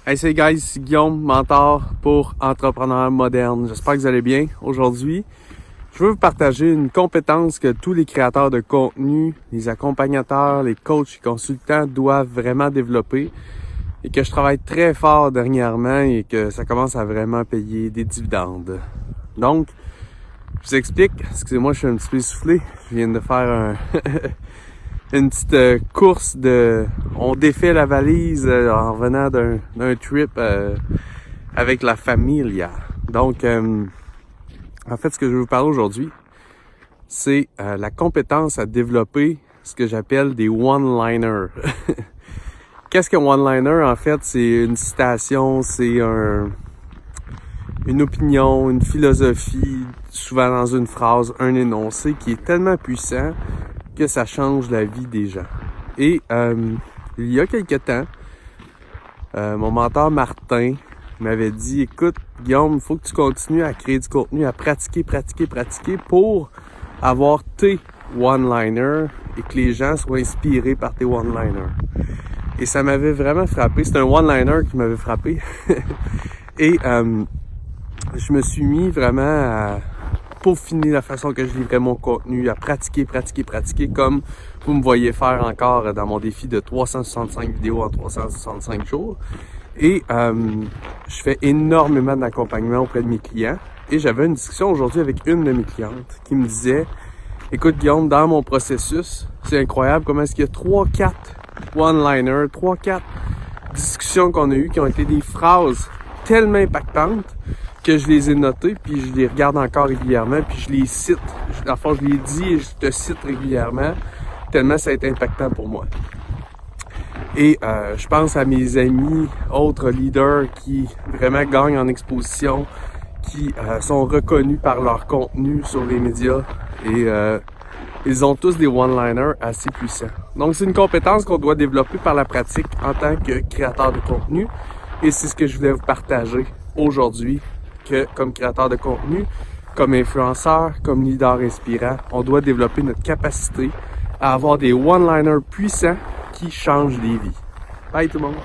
Hey, salut guys, c'est Guillaume, mentor pour entrepreneurs modernes. J'espère que vous allez bien. Aujourd'hui, je veux vous partager une compétence que tous les créateurs de contenu, les accompagnateurs, les coachs et consultants doivent vraiment développer et que je travaille très fort dernièrement et que ça commence à vraiment payer des dividendes. Donc, je vous explique. Excusez-moi, je suis un petit peu essoufflé. Je viens de faire une petite course de... On défait la valise en revenant d'un trip avec la famille. Donc, en fait, ce que je vais vous parler aujourd'hui, c'est la compétence à développer ce que j'appelle des one-liners. Qu'est-ce qu'un one-liner? En fait, c'est une citation, c'est une opinion, une philosophie, souvent dans une phrase, un énoncé qui est tellement puissant que ça change la vie des gens. Et il y a quelques temps, mon mentor Martin m'avait dit, écoute Guillaume, il faut que tu continues à créer du contenu, à pratiquer pour avoir tes one-liners et que les gens soient inspirés par tes one-liners. Et ça m'avait vraiment frappé. C'est un one-liner qui m'avait frappé. Et je me suis mis vraiment à peaufiner la façon que je livrais mon contenu, à pratiquer comme vous me voyez faire encore dans mon défi de 365 vidéos en 365 jours. Et je fais énormément d'accompagnement auprès de mes clients. Et j'avais une discussion aujourd'hui avec une de mes clientes qui me disait, écoute Guillaume, dans mon processus, c'est incroyable comment est-ce qu'il y a 3-4 one-liners, 3-4 discussions qu'on a eues qui ont été des phrases tellement impactantes que je les ai notées, puis je les regarde encore régulièrement, puis je les cite. Dans le fond, je les dis et je te cite régulièrement, tellement ça a été impactant pour moi. Et je pense à mes amis, autres leaders qui vraiment gagnent en exposition, qui sont reconnus par leur contenu sur les médias et ils ont tous des one-liners assez puissants. Donc c'est une compétence qu'on doit développer par la pratique en tant que créateur de contenu et c'est ce que je voulais vous partager aujourd'hui, que comme créateur de contenu, comme influenceur, comme leader inspirant, on doit développer notre capacité à avoir des one-liners puissants qui changent des vies. Bye tout le monde!